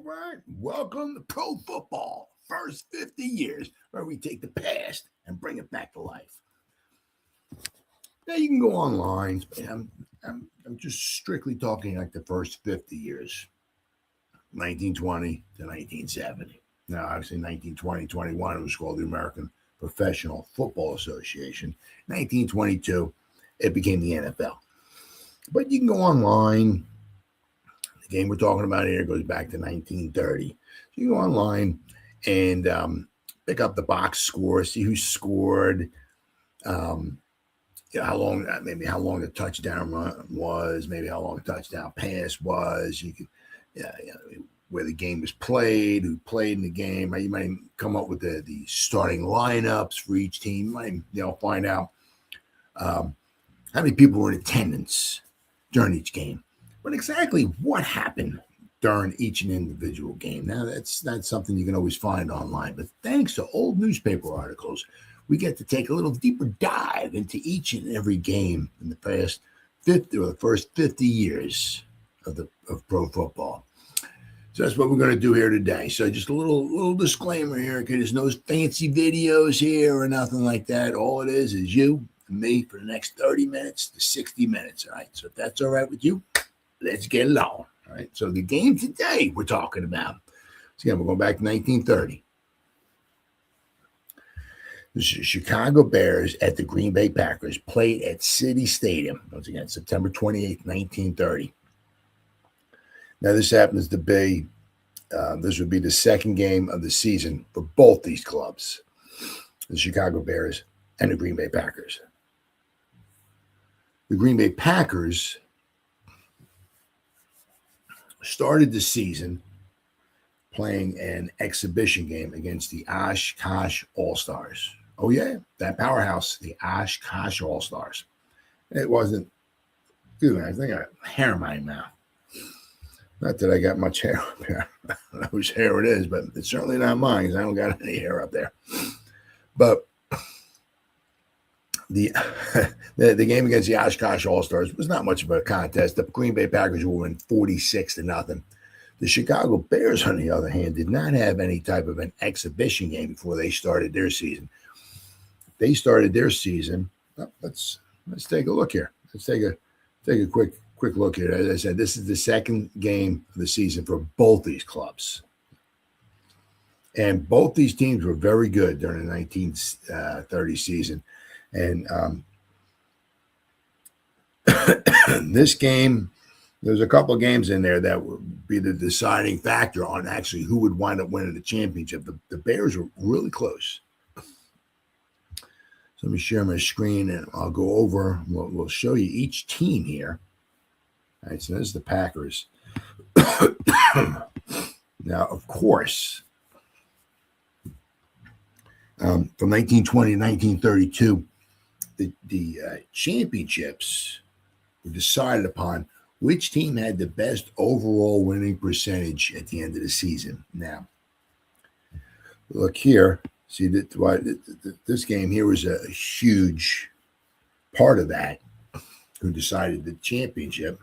All right. Welcome to Pro Football, first 50 years, where we take the past and bring it back to life. Now, you can go online. I'm just strictly talking like the first 50 years, 1920 to 1970. Now, obviously, 1920-21, it was called the American Professional Football Association. 1922, it became the NFL. But you can go online. The game we're talking about here goes back to 1930. So you go online and pick up the box score, see who scored, how long the touchdown run was, maybe how long the touchdown pass was. You could, where the game was played, who played in the game. You might come up with the starting lineups for each team. You might find out how many people were in attendance during each game. But exactly what happened during each and individual game. Now, that's not something you can always find online. But thanks to old newspaper articles, we get to take a little deeper dive into each and every game in the past 50 or the first 50 years of pro football. So that's what we're going to do here today. So just a little disclaimer here. Okay, there's no fancy videos here or nothing like that. All it is you and me for the next 30 minutes to 60 minutes. All right. So if that's all right with you, let's get it on. All right. So the game today we're talking about. So again, we're going back to 1930. The Chicago Bears at the Green Bay Packers played at City Stadium. Once again, September 28th, 1930. Now, this happens to be, this would be the second game of the season for both these clubs, the Chicago Bears and the Green Bay Packers. The Green Bay Packers started the season playing an exhibition game against the Oshkosh All-Stars. Oh, yeah, that powerhouse, the Oshkosh All-Stars. It wasn't, I think I got hair in my mouth. Not that I got much hair up here. I don't know whose hair it is, but it's certainly not mine because I don't got any hair up there. But the game against the Oshkosh All-Stars was not much of a contest. The Green Bay Packers will win 46-0. The Chicago Bears, on the other hand, did not have any type of an exhibition game before they started their season. They started their season. Let's take a look here. Let's take a quick look here. As I said, this is the second game of the season for both these clubs. And both these teams were very good during the 1930 season. And this game, there's a couple of games in there that would be the deciding factor on actually who would wind up winning the championship. The Bears were really close. So let me share my screen and I'll go over. We'll show you each team here. All right, so this is the Packers. Now, of course, from 1920 to 1932, the championships were decided upon which team had the best overall winning percentage at the end of the season. Now, look here. See, this game here was a huge part of that. Who decided the championship.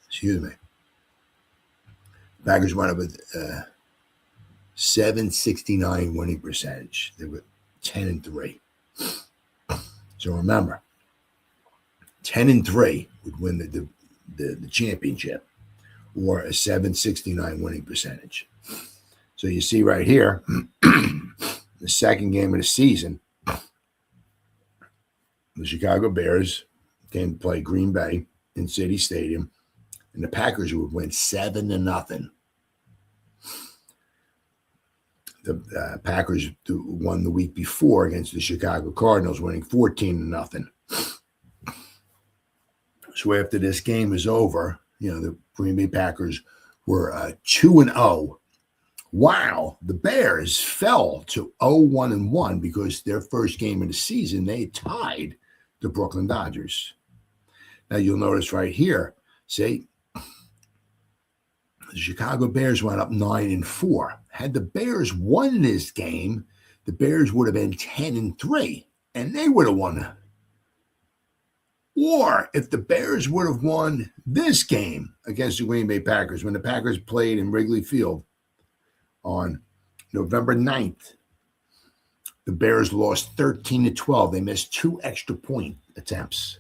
Excuse me. Packers went up with 769 winning percentage. They were 10-3. So remember, 10-3 would win the championship, or a 769 winning percentage. So you see right here, the second game of the season, the Chicago Bears came to play Green Bay in City Stadium, and the Packers would win 7-0. The Packers won the week before against the Chicago Cardinals, winning 14-0. So after this game is over, the Green Bay Packers were 2-0. Wow, the Bears fell to 0-1 because their first game of the season, they tied the Brooklyn Dodgers. Now, you'll notice right here, see, the Chicago Bears went up 9-4. Had the Bears won this game, the Bears would have been 10-3, and they would have won or if the Bears would have won this game against the Green Bay Packers when the Packers played in Wrigley Field on November 9th, the Bears lost 13-12. They missed 2 extra point attempts.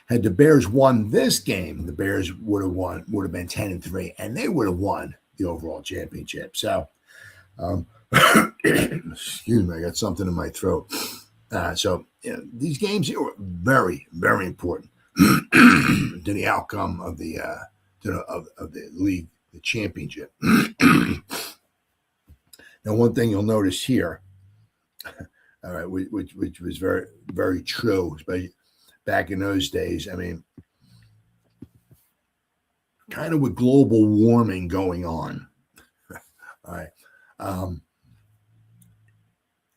Had the Bears won this game, the Bears would have been 10-3, and they would have won the overall championship. So, excuse me, I got something in my throat. These games here were very, very important to the outcome of the league, the championship. Now, one thing you'll notice here, all right, which was very, very true, especially back in those days. I mean, kind of with global warming going on. All right.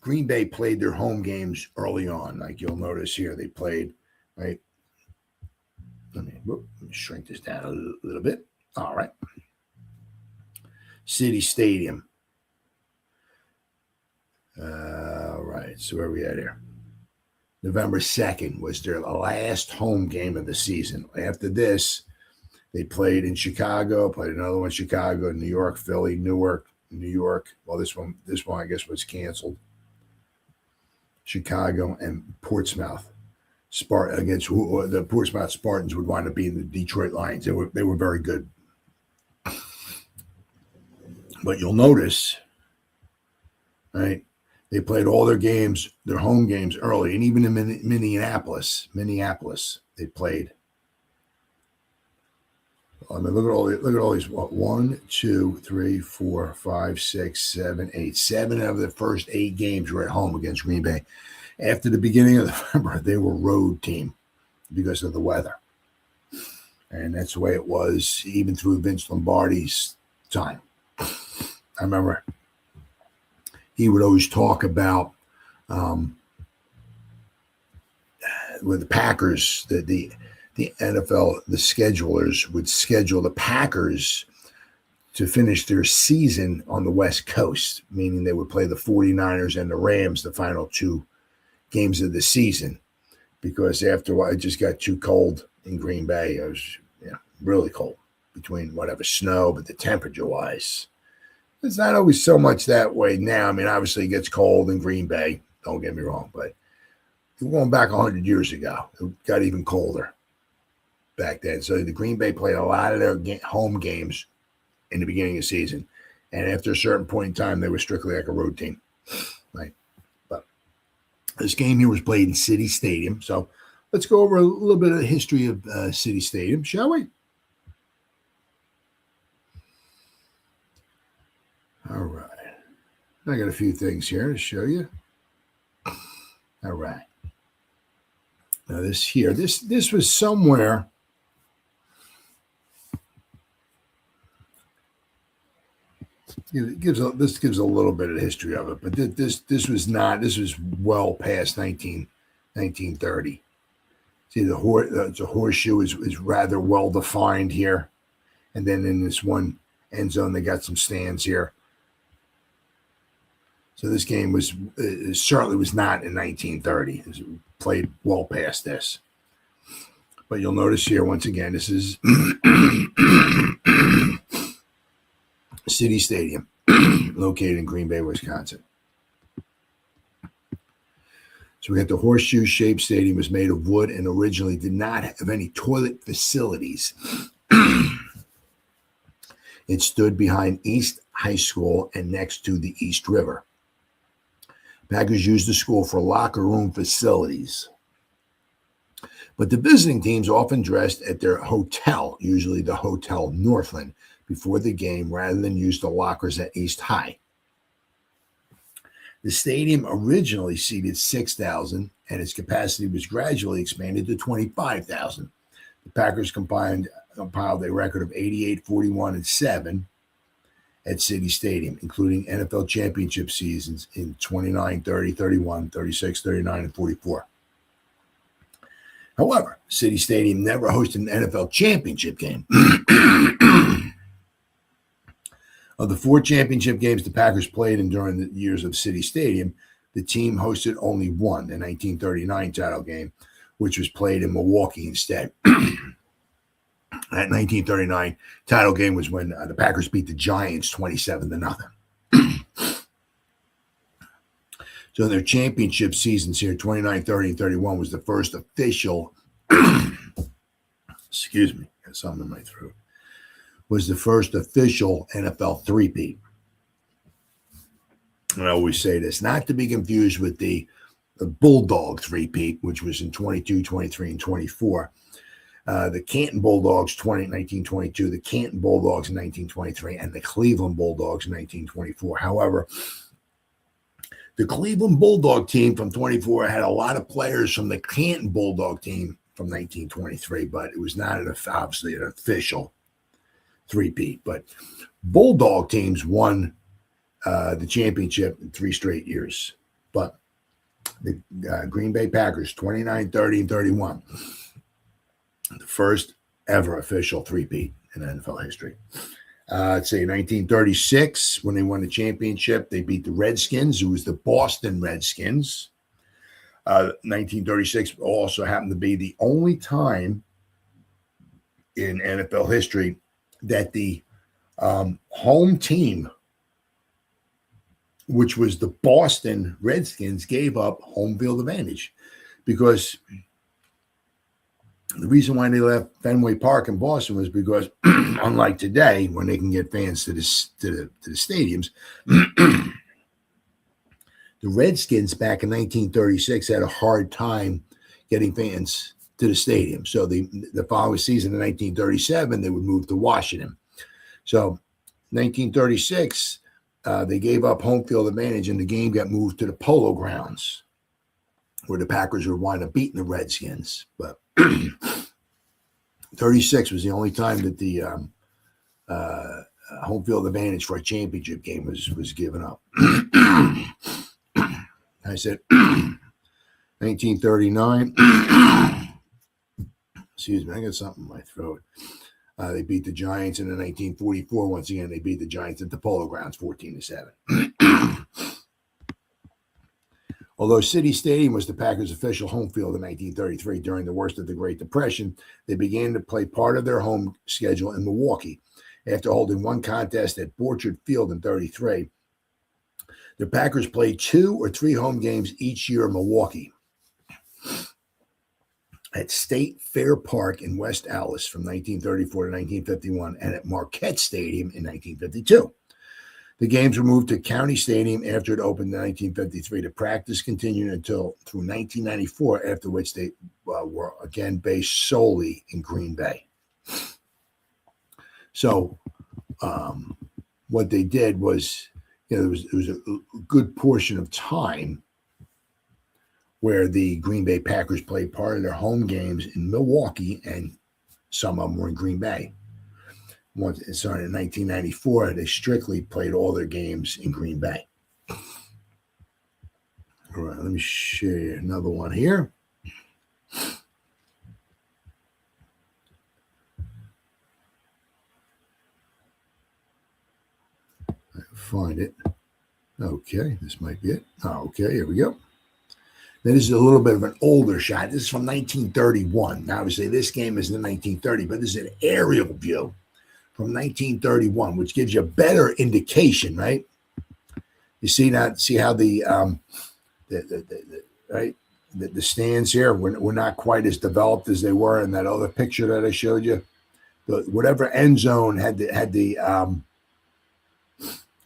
Green Bay played their home games early on. Like you'll notice here, they played, right? Let me shrink this down a little bit. All right. City Stadium. All right. So where are we at here? November 2nd was their last home game of the season. After this, they played in Chicago, played another one in Chicago, New York, Philly, Newark, New York. Well, this one I guess was canceled. Chicago and Portsmouth. Against who the Portsmouth Spartans would wind up being the Detroit Lions. They were very good. But you'll notice, right? They played all their games, their home games early, and even in Minneapolis, they played. I mean, look at all these. What, 1, 2, 3, 4, 5, 6, 7, 8. 7 of the first 8 games were at home against Green Bay. After the beginning of November, they were road team because of the weather, and that's the way it was even through Vince Lombardi's time. I remember he would always talk about with the Packers, the NFL, the schedulers would schedule the Packers to finish their season on the West Coast, meaning they would play the 49ers and the Rams the final 2 games of the season, because after a while it just got too cold in Green Bay. It was really cold between whatever snow, but the temperature-wise, it's not always so much that way now. I mean, obviously it gets cold in Green Bay, don't get me wrong, but you're going back 100 years ago. It got even colder back then. So the Green Bay played a lot of their home games in the beginning of the season, and after a certain point in time, they were strictly like a road team, right? But this game here was played in City Stadium. So let's go over a little bit of the history of City Stadium, shall we? All right. I got a few things here to show you. All right. Now this was somewhere. This gives a little bit of the history of it, but this was well past 1930. See, the horseshoe is rather well defined here, and then in this one end zone they got some stands here. So this game certainly was not in 1930. It played well past this. But you'll notice here, once again, this is City Stadium, located in Green Bay, Wisconsin. So we got the horseshoe-shaped stadium was made of wood and originally did not have any toilet facilities. It stood behind East High School and next to the East River. Packers used the school for locker room facilities. But the visiting teams often dressed at their hotel, usually the Hotel Northland, before the game rather than use the lockers at East High. The stadium originally seated 6,000, and its capacity was gradually expanded to 25,000. The Packers compiled a record of 88, 41, and 7 at City Stadium, including NFL championship seasons in 29, 30, 31, 36, 39, and 44. However, City Stadium never hosted an NFL championship game. Of the 4 championship games the Packers played in during the years of City Stadium, the team hosted only one, the 1939 title game, which was played in Milwaukee instead. That 1939 title game was when the Packers beat the Giants 27-0. So their championship seasons here, 29, 30, and 31, was the first official, excuse me, got something in my throat, was the first official NFL three-peat. And I always say this, not to be confused with the Bulldog three-peat, which was in 22, 23, and 24. The Canton Bulldogs 1922, the Canton Bulldogs in 1923, and the Cleveland Bulldogs in 1924. However, the Cleveland Bulldog team from 24 had a lot of players from the Canton Bulldog team from 1923, but it was not obviously an official three-peat. But Bulldog teams won the championship in 3 straight years. But the Green Bay Packers, 29, 30, and 31, the first ever official three-peat in NFL history. Let's say 1936, when they won the championship, they beat the Redskins, who was the Boston Redskins. 1936 also happened to be the only time in NFL history that the home team, which was the Boston Redskins, gave up home field advantage, because the reason why they left Fenway Park in Boston was because, unlike today, when they can get fans to the stadiums, the Redskins back in 1936 had a hard time getting fans to the stadium. So the following season in 1937, they would move to Washington. So 1936, they gave up home field advantage, and the game got moved to the Polo Grounds, where the Packers would wind up beating the Redskins. But 36 was the only time that the home field advantage for a championship game was given up. I said 1939. Excuse me, I got something in my throat. They beat the Giants, and in 1944, once again, they beat the Giants at the Polo Grounds 14-7. Although City Stadium was the Packers' official home field in 1933 during the worst of the Great Depression, they began to play part of their home schedule in Milwaukee. After holding one contest at Borchard Field in 33, the Packers played 2 or 3 home games each year in Milwaukee. At State Fair Park in West Allis from 1934 to 1951, and at Marquette Stadium in 1952. The games were moved to County Stadium after it opened in 1953. The practice continued through 1994, after which they were again based solely in Green Bay. So what they did was, there was a good portion of time where the Green Bay Packers played part of their home games in Milwaukee, and some of them were in Green Bay. Once it started in 1994, they strictly played all their games in Green Bay. All right, let me show you another one here. Find it. Okay, this might be it. Oh, okay, here we go. Now, this is a little bit of an older shot. This is from 1931. Now, obviously, this game is in 1930, but this is an aerial view from 1931, which gives you a better indication, right? You see that? See how the stands here were not quite as developed as they were in that other picture that I showed you. Whatever end zone had the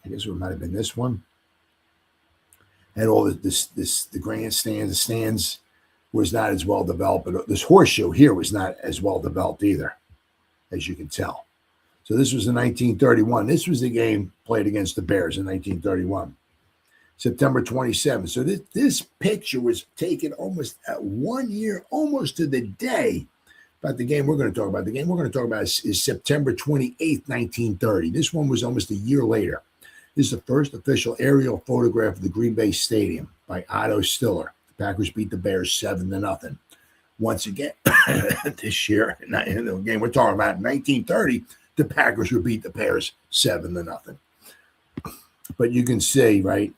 I guess it might have been this one. Had all the grandstands, the stands was not as well developed, but this horseshoe here was not as well developed either, as you can tell. So this was in 1931. This was the game played against the Bears in 1931, September 27th. So this picture was taken almost at 1 year, almost to the day. About the game we're going to talk about. The game we're going to talk about is September 28th, 1930. This one was almost a year later. This is the first official aerial photograph of the Green Bay Stadium by Otto Stiller. The Packers beat the Bears 7-0. Once again, this year, in the game we're talking about, in 1930, the Packers would beat the Bears 7-0. But you can see, right,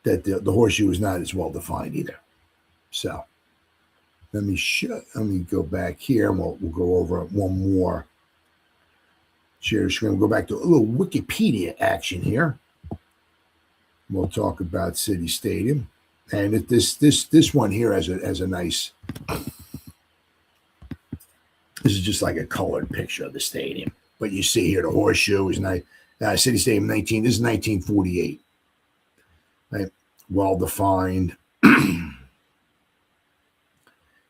that the horseshoe is not as well defined either. So let me go back here, and we'll go over one more. Share the screen. We'll go back to a little Wikipedia action here. We'll talk about City Stadium, and this one here has a nice. This is just like a colored picture of the stadium, but you see here the horseshoe is nice. City Stadium This is 1948. Right, well defined.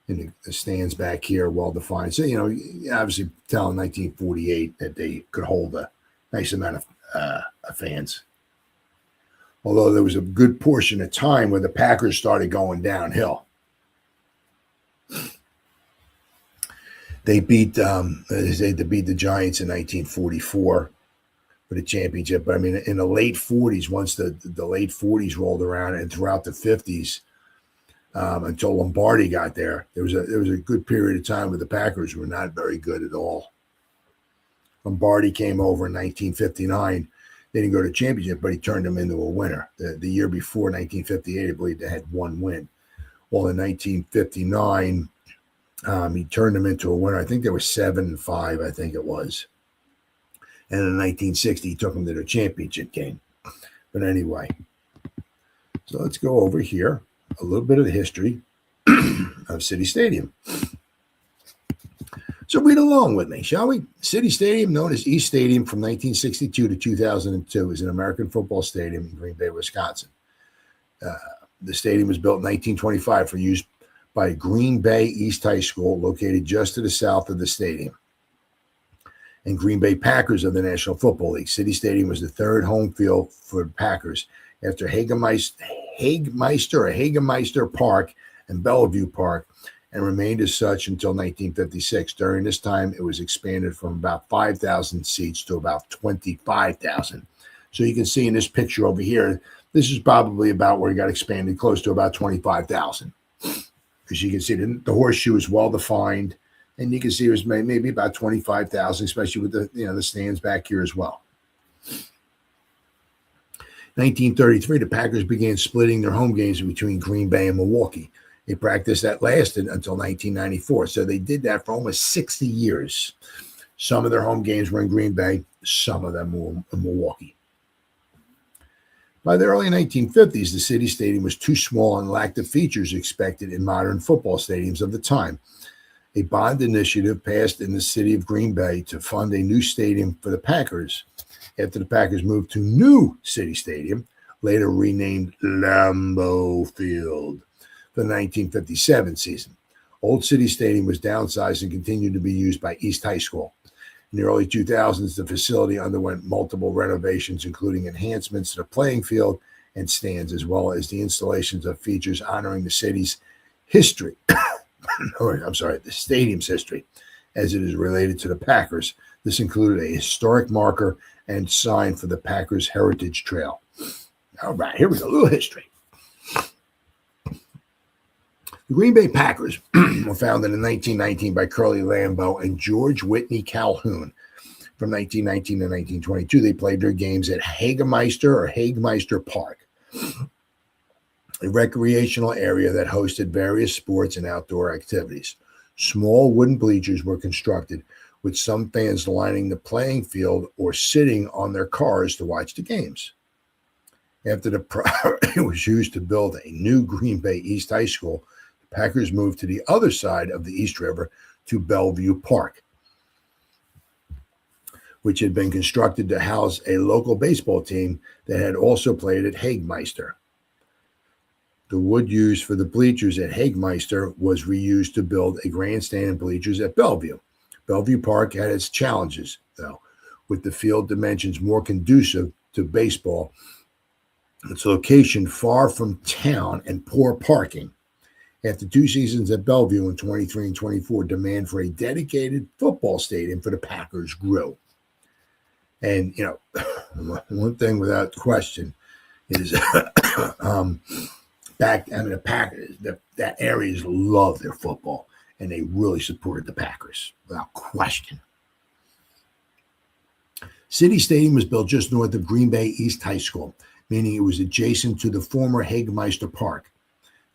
And the stands back here, well defined. So, obviously telling 1948 that they could hold a nice amount of fans. Although there was a good portion of time where the Packers started going downhill. They beat the Giants in 1944 for the championship. But I mean, in the late 40s, once the late 40s rolled around, and throughout the 50s, until Lombardi got there, there was a good period of time where the Packers were not very good at all. Lombardi came over in 1959. They didn't go to the championship, but he turned them into a winner. The year before, 1958, I believe they had one win. Well, in 1959, he turned them into a winner. I think they were 7-5, I think it was. And in 1960, he took them to the championship game. But anyway, so let's go over here. A little bit of the history of City Stadium. So read along with me, shall we? City Stadium, known as East Stadium from 1962 to 2002, is an American football stadium in Green Bay, Wisconsin. The stadium was built in 1925 for use by Green Bay East High School, located just to the south of the stadium, and Green Bay Packers of the National Football League. City Stadium was the third home field for the Packers after Hagemeister Park and Bellevue Park, and remained as such until 1956. During this time, it was expanded from about 5,000 seats to about 25,000. So you can see in this picture over here, this is probably about where it got expanded, close to about 25,000. As you can see, the horseshoe is well defined, and you can see it was maybe about 25,000, especially with the stands back here as well. 1933, the Packers began splitting their home games between Green Bay and Milwaukee. A practice that lasted until 1994. So they did that for almost 60 years. Some of their home games were in Green Bay, some of them were in Milwaukee. By the early 1950s, the City Stadium was too small and lacked the features expected in modern football stadiums of the time. A bond initiative passed in the city of Green Bay to fund a new stadium for the Packers after the Packers moved to New City Stadium, later renamed Lambeau Field, for the 1957 season. Old City Stadium was downsized and continued to be used by East High School. In the early 2000s, the facility underwent multiple renovations, including enhancements to the playing field and stands, as well as the installations of features honoring the city's history. The stadium's history, as it is related to the Packers. This included a historic marker and sign for the Packers Heritage Trail. All right, here we go, a little history. The Green Bay Packers were founded in 1919 by Curly Lambeau and George Whitney Calhoun. From 1919 to 1922, they played their games at Hagemeister Park, a recreational area that hosted various sports and outdoor activities. Small wooden bleachers were constructed, with some fans lining the playing field or sitting on their cars to watch the games. After the project was used to build a new Green Bay East High School, Packers moved to the other side of the East River to Bellevue Park, which had been constructed to house a local baseball team that had also played at Hagemeister. The wood used for the bleachers at Hagemeister was reused to build a grandstand and bleachers at Bellevue. Bellevue Park had its challenges, though, with the field dimensions more conducive to baseball, its location far from town, and poor parking. After 2 seasons at Bellevue in 23 and 24, demand for a dedicated football stadium for the Packers grew. And, one thing without question is the Packers, that areas love their football, and they really supported the Packers without question. City Stadium was built just north of Green Bay East High School, meaning it was adjacent to the former Hagemeister Park.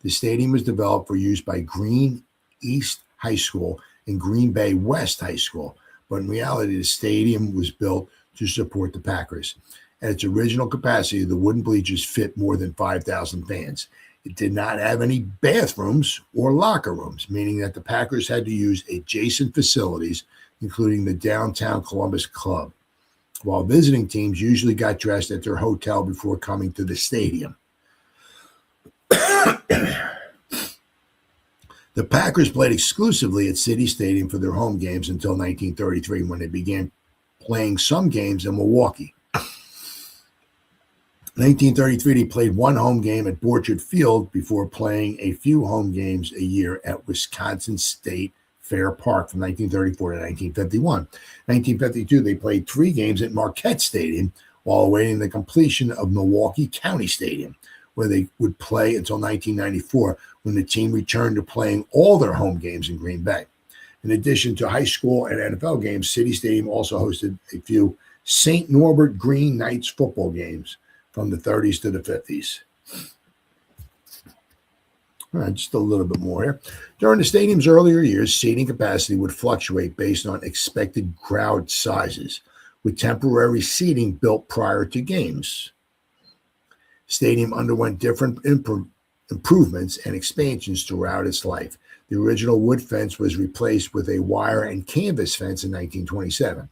The stadium was developed for use by Green East High School and Green Bay West High School, but in reality, the stadium was built to support the Packers. At its original capacity, the wooden bleachers fit more than 5,000 fans. It did not have any bathrooms or locker rooms, meaning that the Packers had to use adjacent facilities, including the downtown Columbus Club, while visiting teams usually got dressed at their hotel before coming to the stadium. The Packers played exclusively at City Stadium for their home games until 1933, when they began playing some games in Milwaukee. In 1933, they played one home game at Borchard Field before playing a few home games a year at Wisconsin State Fair Park from 1934 to 1951. In 1952, they played 3 games at Marquette Stadium while awaiting the completion of Milwaukee County Stadium, where they would play until 1994, when the team returned to playing all their home games in Green Bay. In addition to high school and NFL games, City Stadium also hosted a few St. Norbert Green Knights football games from the 30s to the 50s. All right, just a little bit more here. During the stadium's earlier years, seating capacity would fluctuate based on expected crowd sizes, with temporary seating built prior to games. Stadium underwent different improvements and expansions throughout its life. The original wood fence was replaced with a wire and canvas fence in 1927,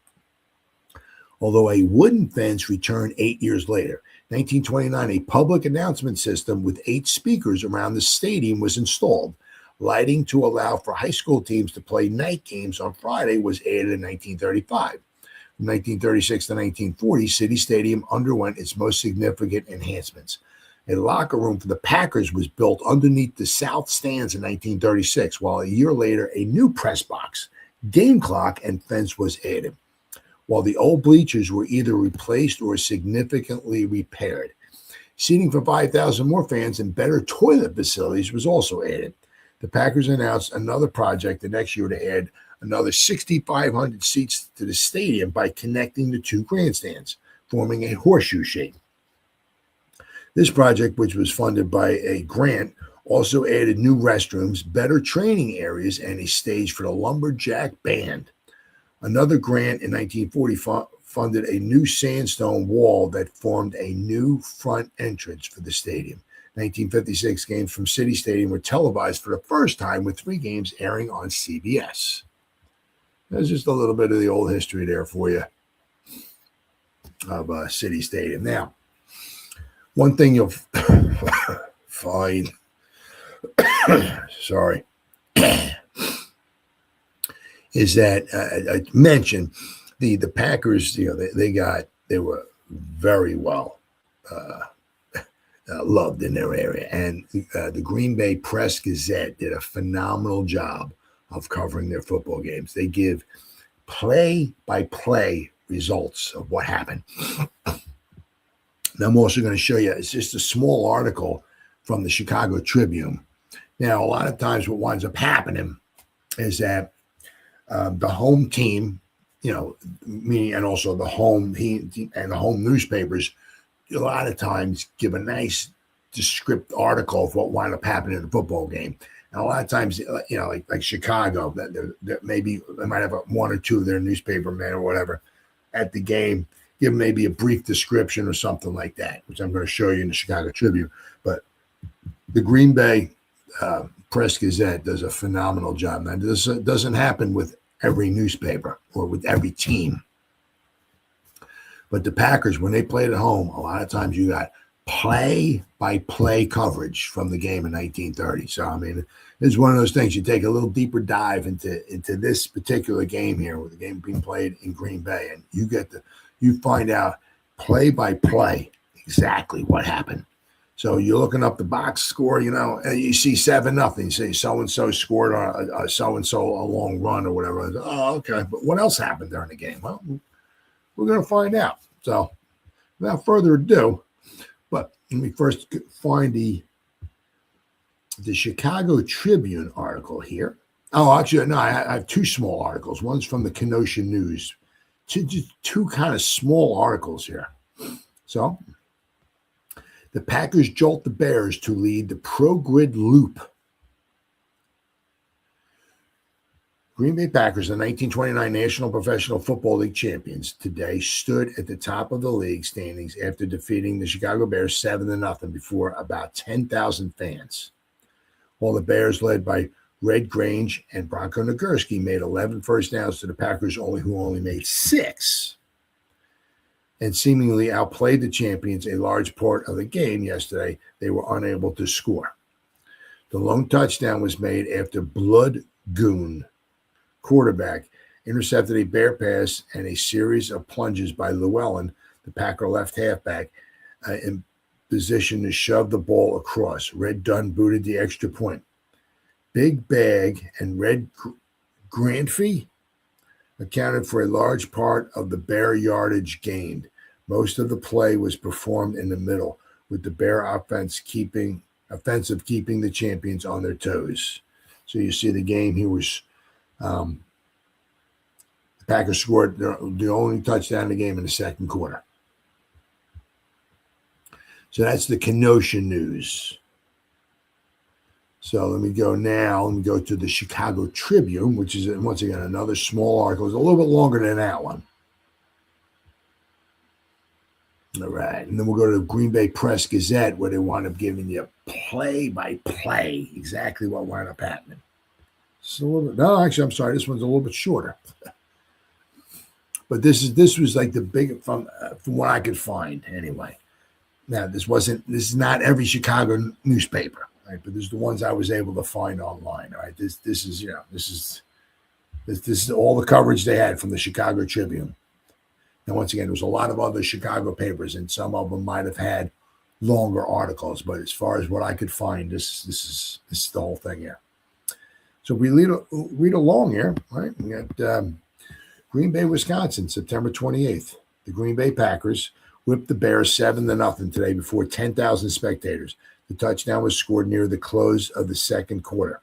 although a wooden fence returned 8 years later. 1929, a public announcement system with 8 speakers around the stadium was installed. Lighting to allow for high school teams to play night games on Friday was added in 1935. From 1936 to 1940, City Stadium underwent its most significant enhancements. A locker room for the Packers was built underneath the south stands in 1936, while a year later, a new press box, game clock, and fence was added, while the old bleachers were either replaced or significantly repaired. Seating for 5,000 more fans and better toilet facilities was also added. The Packers announced another project the next year to add another 6,500 seats to the stadium by connecting the 2 grandstands, forming a horseshoe shape. This project, which was funded by a grant, also added new restrooms, better training areas, and a stage for the Lumberjack Band. Another grant in 1940 funded a new sandstone wall that formed a new front entrance for the stadium. 1956 games from City Stadium were televised for the first time, with 3 games airing on CBS. There's just a little bit of the old history there for you of City Stadium. Now, one thing you'll find, sorry, is that I mentioned the Packers. They were very well loved in their area, and the Green Bay Press Gazette did a phenomenal job of covering their football games. They give play-by-play results of what happened. Now, I'm also going to show you, it's just a small article from the Chicago Tribune. Now, a lot of times what winds up happening is that the home team, meaning, and also the home team and the home newspapers, a lot of times give a nice descriptive article of what wound up happening in the football game. And a lot of times, like Chicago, that maybe they might have 1 or 2 of their newspaper men or whatever at the game, give maybe a brief description or something like that, which I'm going to show you in the Chicago Tribune. But the Green Bay Press Gazette does a phenomenal job. Now, this doesn't happen with every newspaper or with every team. But the Packers, when they played at home, a lot of times you got play-by-play coverage from the game in 1930. So, I mean, it's one of those things. You take a little deeper dive into this particular game here, with the game being played in Green Bay, and you find out play-by-play exactly what happened. So you're looking up the box score, and you see 7-0. You say so-and-so scored on so-and-so a long run or whatever. Oh, okay. But what else happened during the game? Well, we're going to find out. So without further ado, but let me first find the Chicago Tribune article here. Oh, actually, no, I have 2 small articles. One's from the Kenosha News. Two kind of small articles here. So The Packers jolt the Bears to lead the Pro Grid Loop. Green Bay Packers, the 1929 National Professional Football League champions, today stood at the top of the league standings after defeating the Chicago Bears 7-0 before about 10,000 fans. While the Bears, led by Red Grange and Bronco Nagurski, made 11 first downs to the Packers, who only made 6, and seemingly outplayed the champions a large part of the game yesterday, they were unable to score. The lone touchdown was made after Blood Goon, quarterback, intercepted a Bear pass and a series of plunges by Llewellyn, the Packer left halfback, in position to shove the ball across. Red Dunn booted the extra point. Big Bag and Red Granfee accounted for a large part of the Bear yardage gained. Most of the play was performed in the middle, with the Bear offensive keeping the champions on their toes. So you see the game here was the Packers scored the only touchdown in the game in the second quarter. So that's the Kenosha news. So let me go to the Chicago Tribune, which is, once again, another small article. It's a little bit longer than that one. All right. And then we'll go to the Green Bay Press Gazette, where they wind up giving you play-by-play, exactly what wound up happening. I'm sorry. This one's a little bit shorter. But this was like the big, from what I could find anyway. Now, this is not every Chicago newspaper, right? But this is the ones I was able to find online. All right. This is all the coverage they had from the Chicago Tribune. Now, once again, there was a lot of other Chicago papers, and some of them might have had longer articles. But as far as what I could find, this is the whole thing here. So we read along here, right? We got Green Bay, Wisconsin, September 28th. The Green Bay Packers whipped the Bears 7-0 today before 10,000 spectators. The touchdown was scored near the close of the second quarter.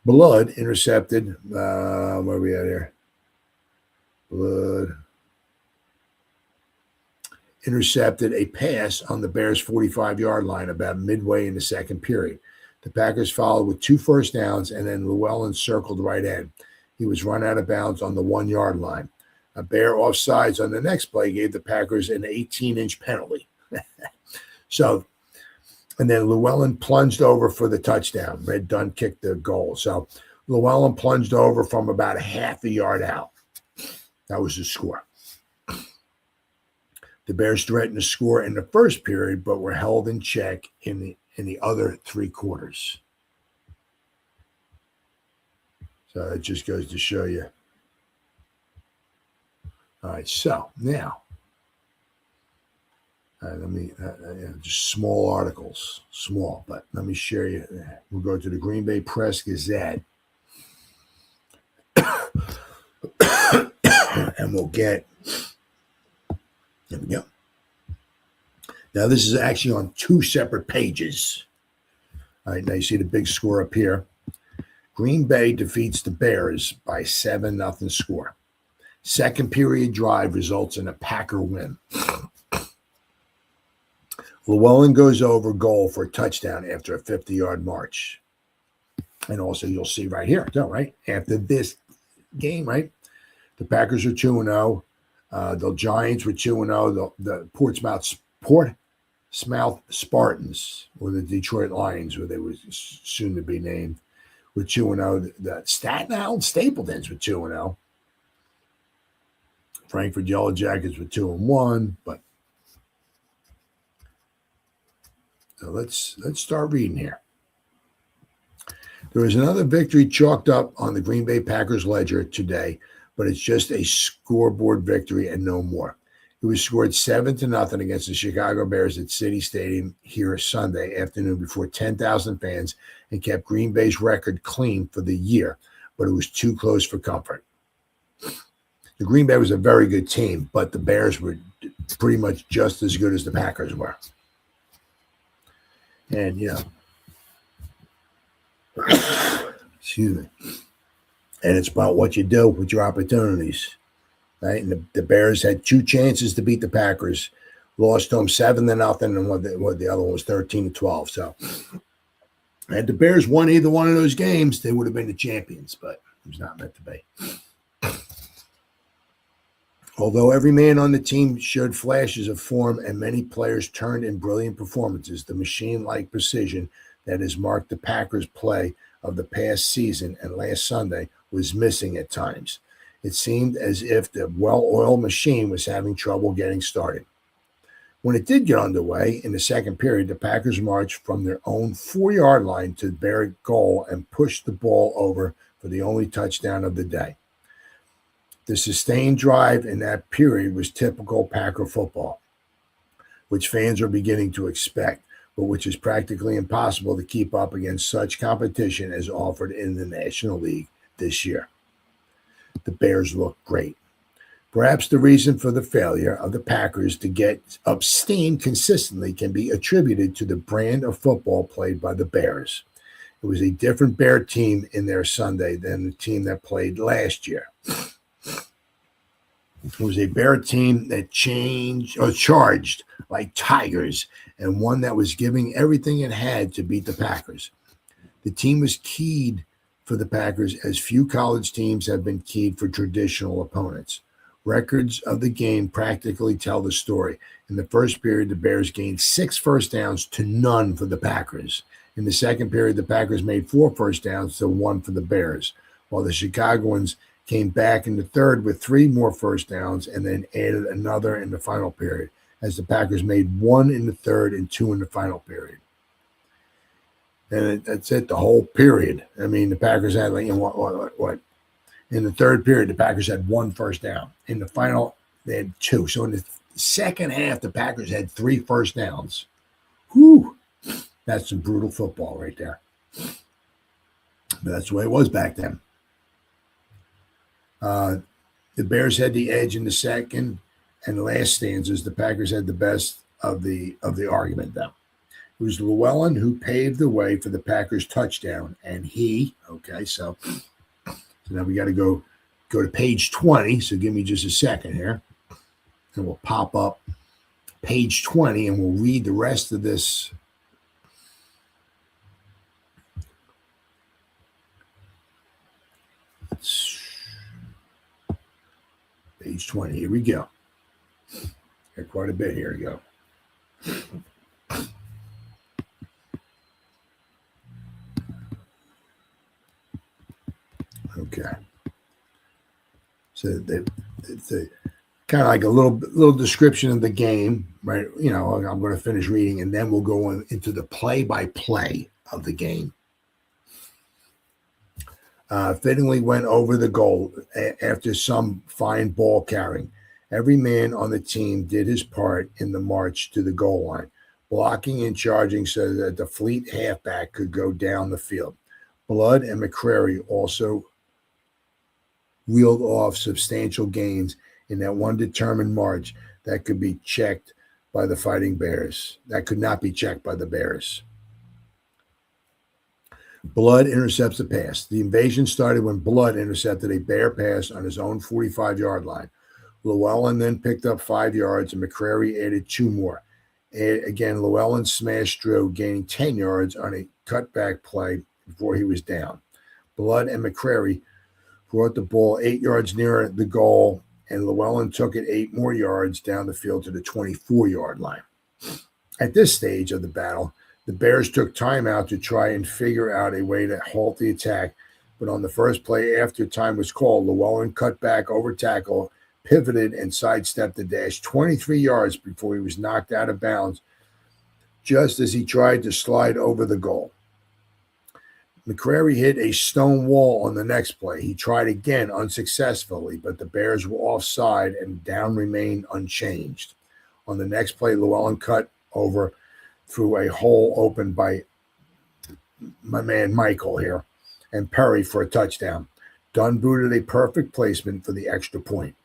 Blood intercepted. Where are we at here? Blood intercepted a pass on the Bears' 45-yard line about midway in the second period. The Packers followed with 2 first downs, and then Llewellyn circled right end. He was run out of bounds on the 1-yard line. A Bear offsides on the next play gave the Packers an 18-inch penalty. And then Llewellyn plunged over for the touchdown. Red Dunn kicked the goal. So Llewellyn plunged over from about a half a yard out. That was the score. The Bears threatened to score in the first period, but were held in check in the other 3 quarters. So it just goes to show you. All right, so now, just small articles, but let me share you. We'll go to the Green Bay Press Gazette, and we'll get, there we go. Now, this is actually on 2 separate pages. All right, now you see the big score up here. Green Bay defeats the Bears by 7-0 score. Second period drive results in a Packer win. Llewellyn goes over goal for a touchdown after a 50-yard march. And also you'll see right here, right? After this game, right? The Packers are 2-0. The Giants were 2-0. The Portsmouth Spartans, or the Detroit Lions, where they were soon to be named, were 2-0. The Staten Island Stapletons were 2-0. Frankford Redjackets were 2-1. But so let's start reading here. There was another victory chalked up on the Green Bay Packers ledger today, but it's just a scoreboard victory and no more. It was scored 7-0 against the Chicago Bears at City Stadium here Sunday afternoon before 10,000 fans, and kept Green Bay's record clean for the year, but it was too close for comfort. The Green Bay was a very good team, but the Bears were pretty much just as good as the Packers were. And, excuse me. And it's about what you do with your opportunities. Right? And the Bears had 2 chances to beat the Packers Lost to them 7-0, and what the other one was 13-12. So, had the Bears won either one of those games, they would have been the champions, but it was not meant to be. Although every man on the team showed flashes of form and many players turned in brilliant performances, the machine-like precision that has marked the Packers' play of the past season and last Sunday was missing at times. It seemed as if the well-oiled machine was having trouble getting started. When it did get underway in the second period, the Packers marched from their own 4-yard line to the Bear goal and pushed the ball over for the only touchdown of the day. The sustained drive in that period was typical Packer football, which fans are beginning to expect, but which is practically impossible to keep up against such competition as offered in the National League this year. The Bears look great. Perhaps the reason for the failure of the Packers to get up steam consistently can be attributed to the brand of football played by the Bears. It was a different Bear team in their Sunday than the team that played last year. It was a Bear team that charged like tigers, and one that was giving everything it had to beat the Packers. The team was keyed for the Packers as few college teams have been keyed for traditional opponents. Records of the game practically tell the story. In the first period, the Bears gained 6 first downs to none for the Packers. In the second period, the Packers made 4 first downs to 1 for the Bears, while the Chicagoans came back in the third with 3 more first downs and then added another in the final period, as the Packers made 1 in the third and 2 in the final period. And that's it, the whole period. I mean, the Packers had what? In the third period, the Packers had 1 first down. In the final, they had 2. So in the second half, the Packers had 3 first downs. Whew. That's some brutal football right there. But that's the way it was back then. The Bears had the edge in the second and last stanzas. The Packers had the best of the argument, though. It was Llewellyn who paved the way for the Packers' touchdown, and so now we got to go to page 20. So give me just a second here, and we'll pop up page 20, and we'll read the rest of this. Page 20. Here we go. Got quite a bit. Here we go. Okay. So it's a kind of like a little description of the game, right? You know, I'm going to finish reading, and then we'll go into the play-by-play of the game. Fittingly went over the goal after some fine ball carrying. Every man on the team did his part in the march to the goal line, blocking and charging so that the fleet halfback could go down the field. Blood and McCrary also wheeled off substantial gains in that one determined march that could be checked by the Fighting Bears. That could not be checked by the Bears. Blood intercepts a pass. The invasion started when Blood intercepted a Bear pass on his own 45-yard line. Llewellyn then picked up 5 yards, and McCrary added 2 more. Again, Llewellyn smashed Drew, gaining 10 yards on a cutback play before he was down. Blood and McCrary brought the ball 8 yards nearer the goal, and Llewellyn took it 8 more yards down the field to the 24-yard line. At this stage of the battle, the Bears took time out to try and figure out a way to halt the attack, but on the first play after time was called, Llewellyn cut back over tackle, pivoted, and sidestepped the dash 23 yards before he was knocked out of bounds just as he tried to slide over the goal. McCrary hit a stone wall on the next play. He tried again unsuccessfully, but the Bears were offside and down remained unchanged. On the next play, Llewellyn cut over through a hole opened by my man Michael here and Perry for a touchdown. Dunn booted a perfect placement for the extra point.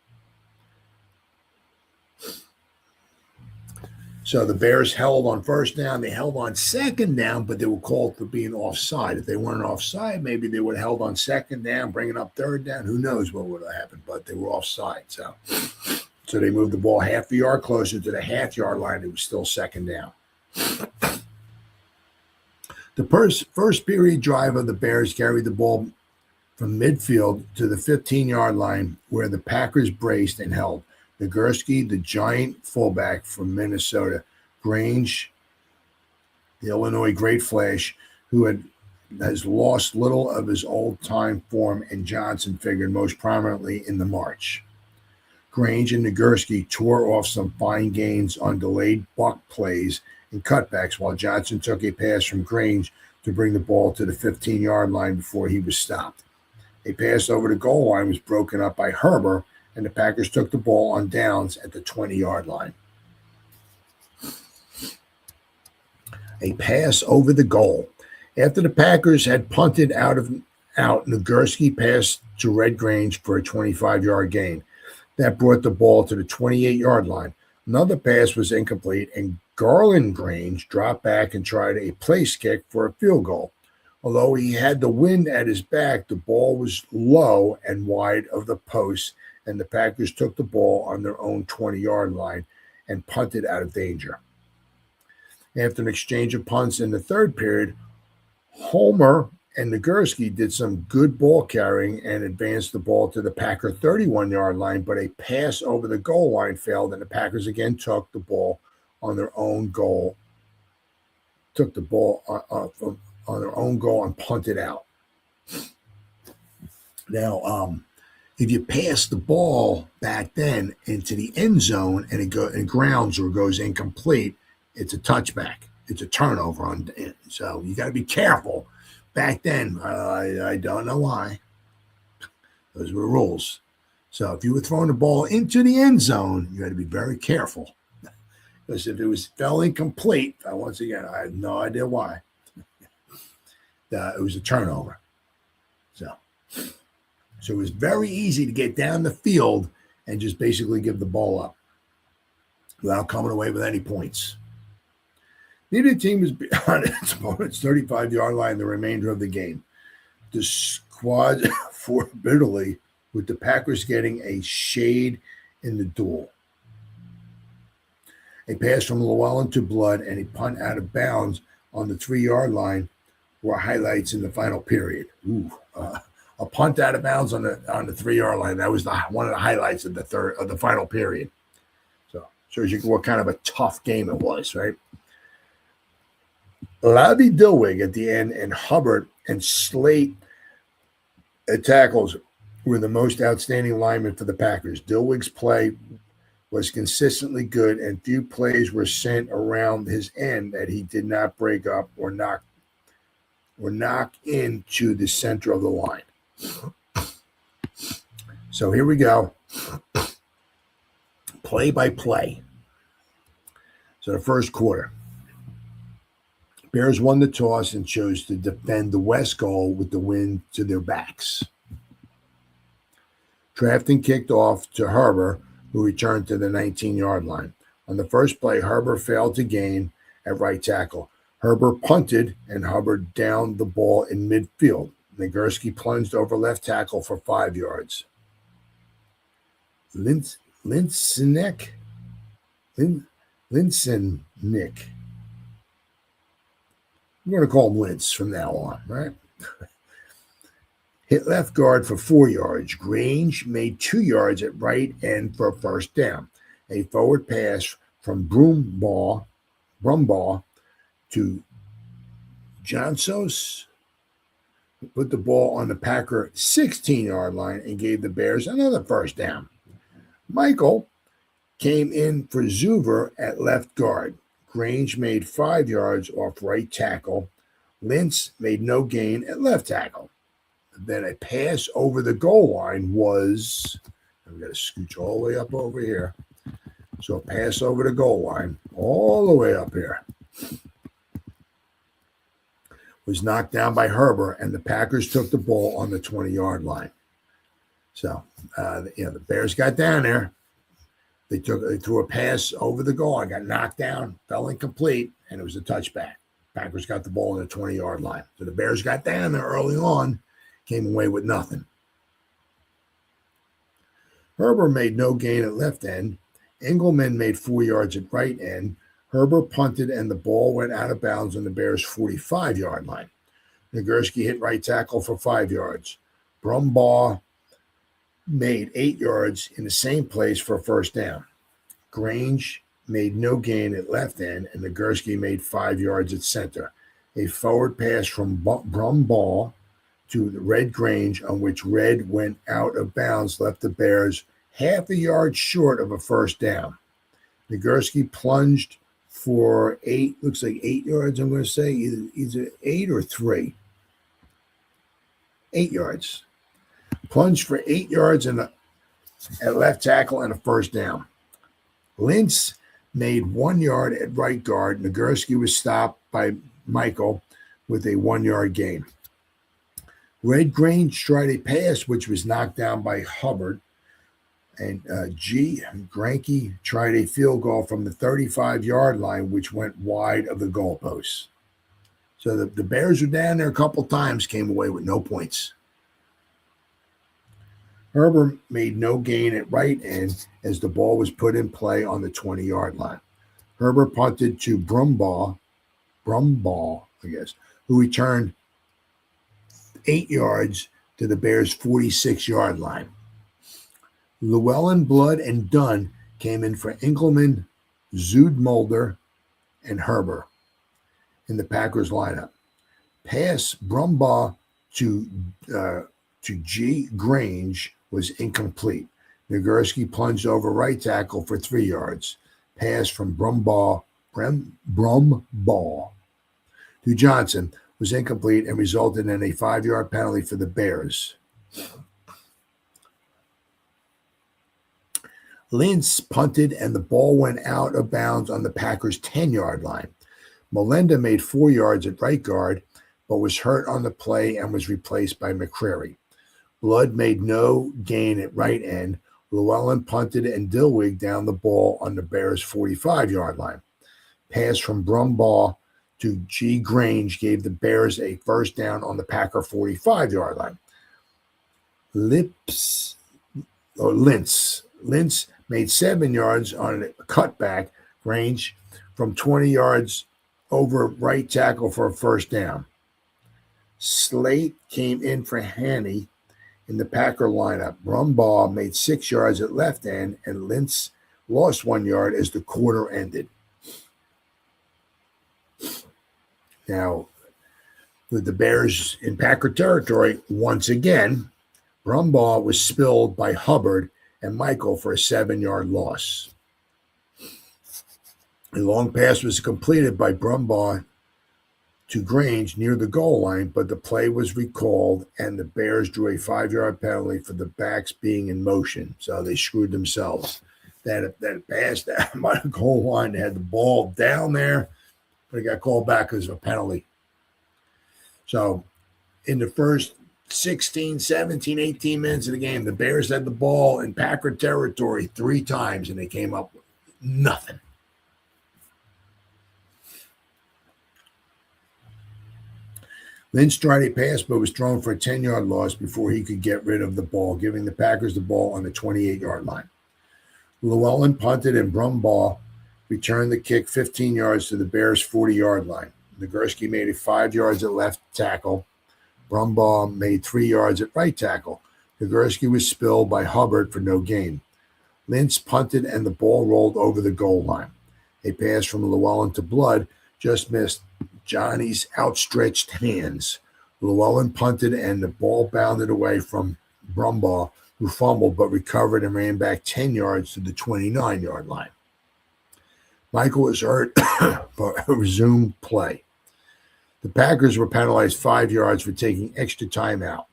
So the Bears held on first down. They held on second down, but they were called for being offside. If they weren't offside, maybe they would have held on second down, bringing up third down. Who knows what would have happened, but they were offside. So So they moved the ball half a yard closer to the half-yard line. It was still second down. The first period drive of the Bears carried the ball from midfield to the 15-yard line where the Packers braced and held. Nagurski, the giant fullback from Minnesota, Grange, the Illinois great flash, who has lost little of his old-time form, and Johnson figured most prominently in the march. Grange and Nagurski tore off some fine gains on delayed buck plays and cutbacks, while Johnson took a pass from Grange to bring the ball to the 15-yard line before he was stopped. A pass over the goal line was broken up by Herbert, and the Packers took the ball on downs at the 20-yard line. A pass over the goal. After the Packers had punted out, Nagurski passed to Red Grange for a 25-yard gain. That brought the ball to the 28-yard line. Another pass was incomplete, and Garland Grange dropped back and tried a place kick for a field goal. Although he had the wind at his back, the ball was low and wide of the post, and the Packers took the ball on their own 20-yard line and punted out of danger. After an exchange of punts in the third period, Homer and Nagurski did some good ball carrying and advanced the ball to the Packer 31-yard line, but a pass over the goal line failed, and the Packers again took the ball on their own goal. Took the ball on their own goal and punted out. Now, if you pass the ball back then into the end zone and it grounds or goes incomplete, it's a touchback. It's a turnover. So you got to be careful. Back then, I don't know why. Those were rules. So if you were throwing the ball into the end zone, you had to be very careful. Because if it fell incomplete, once again, I have no idea why. It was a turnover. So it was very easy to get down the field and just basically give the ball up without coming away with any points. Neither team was beyond its opponent's 35-yard line the remainder of the game. The squad fought bitterly, with the Packers getting a shade in the duel. A pass from Llewellyn to Blood and a punt out of bounds on the 3-yard line were highlights in the final period. A punt out of bounds on the 3-yard line. That was one of the highlights of the final period. So shows you what kind of a tough game it was, right? Lavi Dilwig at the end and Hubbard and Slate at tackles were the most outstanding linemen for the Packers. Dilwig's play was consistently good, and few plays were sent around his end that he did not break up or knock into the center of the line. So here we go. Play by play. So the first quarter. Bears won the toss and chose to defend the west goal with the wind to their backs. Drafting kicked off to Herbert, who returned to the 19-yard line. On the first play, Herbert failed to gain at right tackle. Herbert punted, and Hubbard downed the ball in midfield. Nagurski plunged over left tackle for 5 yards. Linsenik. We're going to call him Lintz from now on, right? Hit left guard for 4 yards. Grange made 2 yards at right end for a first down. A forward pass from Brumbaugh to Johnsos put the ball on the Packer 16-yard line and gave the Bears another first down. Michael came in for Zuber at left guard. Grange made 5 yards off right tackle. Lintz made no gain at left tackle. Then a pass over the goal line was, I've got to scooch all the way up over here. So a pass over the goal line, all the way up here, was knocked down by Herbert, and the Packers took the ball on the 20-yard line. So, the Bears got down there. They threw a pass over the goal. I got knocked down, fell incomplete, and it was a touchback. Packers got the ball on the 20-yard line. So the Bears got down there early on, came away with nothing. Herbert made no gain at left end. Engelman made 4 yards at right end. Herbert punted, and the ball went out of bounds on the Bears' 45-yard line. Nagurski hit right tackle for 5 yards. Brumbaugh made 8 yards in the same place for a first down. Grange made no gain at left end, and Nagurski made 5 yards at center. A forward pass from Brumbaugh to Red Grange, on which Red went out of bounds, left the Bears half a yard short of a first down. Nagurski plunged for 8 yards, I'm going to say, either 8 or 3. 8 yards. Plunged for 8 yards at left tackle and a first down. Lintz made 1 yard at right guard. Nagurski was stopped by Michael with a 1 yard gain. Red Grange tried a pass, which was knocked down by Hubbard. And Granke tried a field goal from the 35-yard line, which went wide of the goalposts. So the Bears were down there a couple times, came away with no points. Herbert made no gain at right end as the ball was put in play on the 20-yard line. Herbert punted to Brumbaugh, I guess, who returned 8 yards to the Bears' 46-yard line. Llewellyn, Blood, and Dunn came in for Engelman, Zoodmulder, and Herbert in the Packers lineup. Pass Brumbaugh to G. Grange was incomplete. Nagurski plunged over right tackle for 3 yards. Pass from Brumbaugh to Johnson was incomplete and resulted in a 5-yard penalty for the Bears. Lintz punted, and the ball went out of bounds on the Packers' 10-yard line. Molenda made 4 yards at right guard, but was hurt on the play and was replaced by McCrary. Blood made no gain at right end. Llewellyn punted, and Dilwig down the ball on the Bears' 45-yard line. Pass from Brumbaugh to G. Grange gave the Bears a first down on the Packer 45-yard line. Lintz made 7 yards on a cutback range from 20 yards over right tackle for a first down. Slate came in for Haney in the Packer lineup. Brumbaugh made 6 yards at left end, and Lintz lost 1 yard as the quarter ended. Now, with the Bears in Packer territory, once again, Brumbaugh was spilled by Hubbard and Michael for a 7-yard loss. A long pass was completed by Brumbaugh to Grange near the goal line, but the play was recalled, and the Bears drew a 5-yard penalty for the backs being in motion. So they screwed themselves. That pass down by the goal line, they had the ball down there, but it got called back as a penalty. So in the first 16, 17, 18 minutes of the game, the Bears had the ball in Packer territory 3 times, and they came up with nothing. Lynch tried a pass, but was thrown for a 10-yard loss before he could get rid of the ball, giving the Packers the ball on the 28-yard line. Llewellyn punted, and Brumbaugh returned the kick 15 yards to the Bears' 40-yard line. Nagurski made it 5 yards at left tackle. Brumbaugh made 3 yards at right tackle. Nagurski was spilled by Hubbard for no gain. Lynch punted, and the ball rolled over the goal line. A pass from Llewellyn to Blood just missed Johnny's outstretched hands. Llewellyn punted, and the ball bounded away from Brumbaugh, who fumbled but recovered and ran back 10 yards to the 29-yard line. Michael was hurt but resumed play. The Packers were penalized 5 yards for taking extra time out.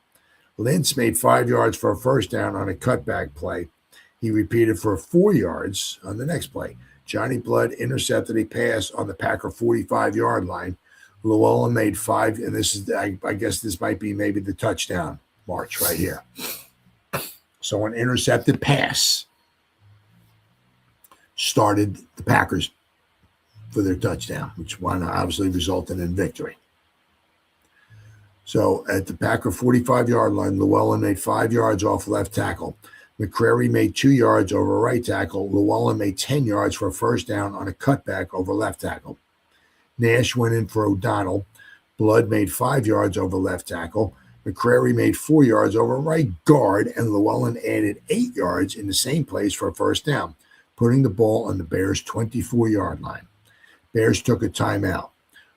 Lintz made 5 yards for a first down on a cutback play. He repeated for 4 yards on the next play. Johnny Blood intercepted a pass on the Packer 45-yard line. Llewellyn made 5, and this is, I guess this might be maybe the touchdown march right here. So an intercepted pass started the Packers for their touchdown, which one obviously resulted in victory. So at the Packer 45-yard line, Llewellyn made 5 yards off left tackle. McCrary made 2 yards over right tackle. Llewellyn made 10 yards for a first down on a cutback over left tackle. Nash went in for O'Donnell. Blood made 5 yards over left tackle. McCrary made 4 yards over right guard, and Llewellyn added 8 yards in the same place for a first down, putting the ball on the Bears' 24-yard line. Bears took a timeout.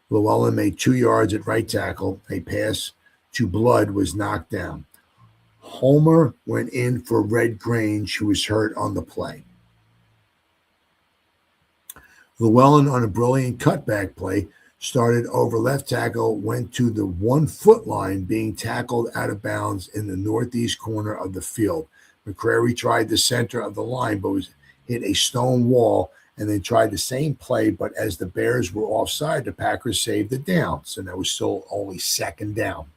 Llewellyn made 2 yards at right tackle. A pass to Blood was knocked down. Homer went in for Red Grange, who was hurt on the play. Llewellyn, on a brilliant cutback play, started over left tackle, went to the 1-foot line, being tackled out of bounds in the northeast corner of the field. McCrary tried the center of the line, but was hit a stone wall, and then tried the same play, but as the Bears were offside, the Packers saved it down, so that was still only second down.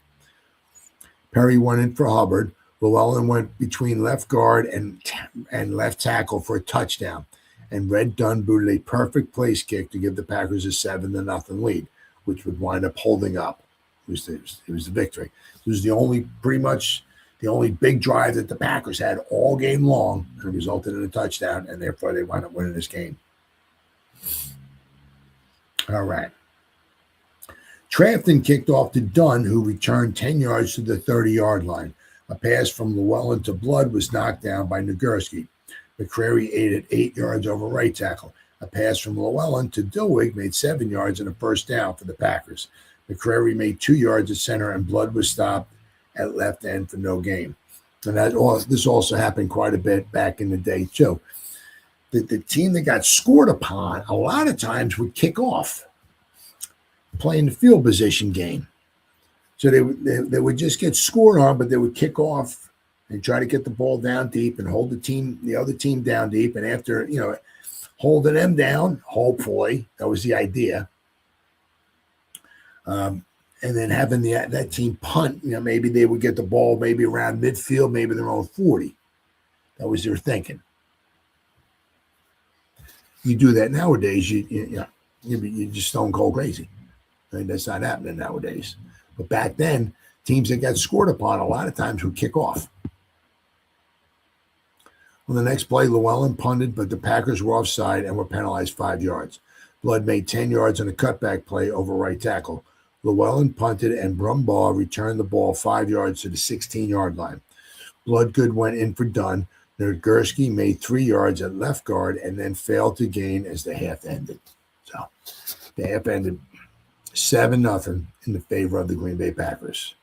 Perry went in for Hubbard. Llewellyn went between left guard and left tackle for a touchdown, and Red Dunn booted a perfect place kick to give the Packers a 7-0 lead, which would wind up holding up. It was the victory. It was pretty much the only big drive that the Packers had all game long, and it resulted in a touchdown, and therefore they wound up winning this game. All right. Trafton kicked off to Dunn, who returned 10 yards to the 30-yard line. A pass from Llewellyn to Blood was knocked down by Nagurski. McCrary added 8 yards over right tackle. A pass from Llewellyn to Dilwig made 7 yards and a first down for the Packers. McCrary made 2 yards at center, and Blood was stopped at left end for no gain. And this also happened quite a bit back in the day, too. The team that got scored upon a lot of times would kick off, playing the field position game. So they would just get scored on, but they would kick off and try to get the ball down deep and hold the other team down deep. And after, holding them down, hopefully, that was the idea. And then having that team punt, maybe they would get the ball maybe around midfield, maybe their own 40. That was their thinking. You do that nowadays, you're just stone cold crazy. I mean, that's not happening nowadays. But back then, teams that got scored upon a lot of times would kick off. On the next play, Llewellyn punted, but the Packers were offside and were penalized 5 yards. Blood made 10 yards on a cutback play over right tackle. Llewellyn punted, and Brumbaugh returned the ball 5 yards to the 16-yard line. Bloodgood went in for Dunn. Nagurski made 3 yards at left guard and then failed to gain as the half ended. So the half ended 7-0 in the favor of the Green Bay Packers.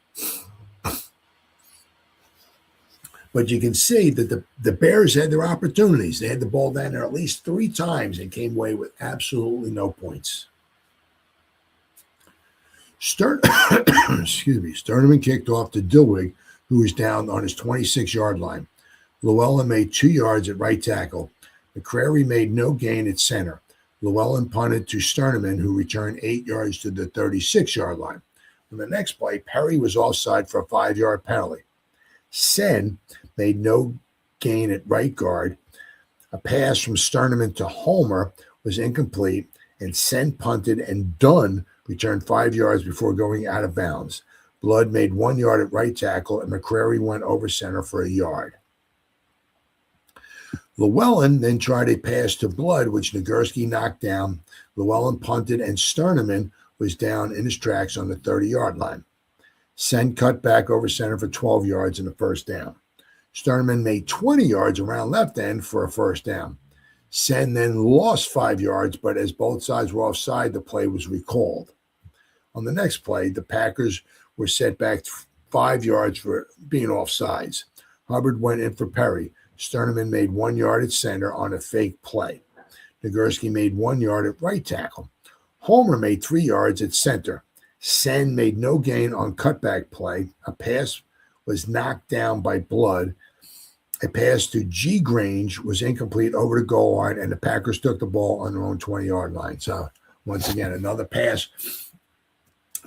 But you can see that the Bears had their opportunities. They had the ball down there at least 3 times and came away with absolutely no points. Sturdivant kicked off to Dilwig, who was down on his 26-yard line. Llewellyn made 2 yards at right tackle. McCrary made no gain at center. Llewellyn punted to Sturdivant, who returned 8 yards to the 36-yard line. On the next play, Perry was offside for a 5-yard penalty. Sen made no gain at right guard. A pass from Sturdivant to Homer was incomplete, and Sen punted, and Dunn returned 5 yards before going out of bounds. Blood made 1 yard at right tackle, and McCrary went over center for a yard. Llewellyn then tried a pass to Blood, which Nagurski knocked down. Llewellyn punted, and Sturdivant was down in his tracks on the 30-yard line. Sen cut back over center for 12 yards and a first down. Sturdivant made 20 yards around left end for a first down. Sen then lost 5 yards, but as both sides were offside, the play was recalled. On the next play, the Packers were set back 5 yards for being offsides. Hubbard went in for Perry. Sturdivant made 1 yard at center on a fake play. Nagurski made 1 yard at right tackle. Homer made 3 yards at center. Sen made no gain on cutback play. A pass was knocked down by Blood. A pass to G. Grange was incomplete over the goal line, and the Packers took the ball on their own 20-yard line. So, once again, another pass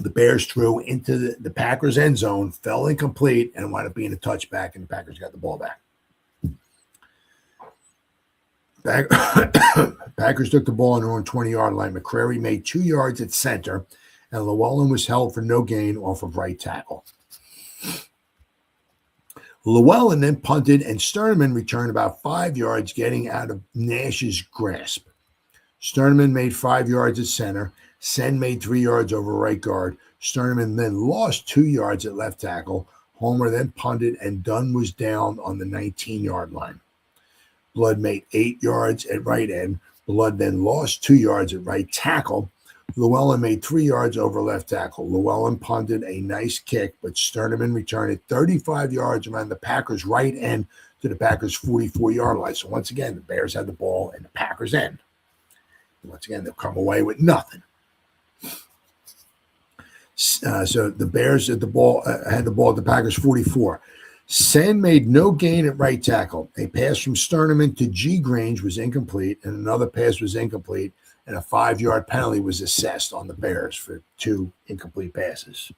the Bears threw into the Packers' end zone, fell incomplete, and wound up being a touchback, and the Packers got the ball back. Packers took the ball on their own 20-yard line. McCrary made 2 yards at center, and Llewellyn was held for no gain off of right tackle. Llewellyn then punted, and Sterneman returned about 5 yards, getting out of Nash's grasp. Sterneman made 5 yards at center. Sen made 3 yards over right guard. Sterneman then lost 2 yards at left tackle. Homer then punted, and Dunn was down on the 19-yard line. Blood made 8 yards at right end. Blood then lost 2 yards at right tackle. Llewellyn made 3 yards over left tackle. Llewellyn punted a nice kick, but Sterneman returned it 35 yards around the Packers' right end to the Packers' 44-yard line. So once again, the Bears had the ball in the Packers' end. Once again, they'll come away with nothing. So the Bears had the ball at the Packers' 44. Sen made no gain at right tackle. A pass from Sterneman to G. Grange was incomplete, and another pass was incomplete, and a 5-yard penalty was assessed on the Bears for 2 incomplete passes.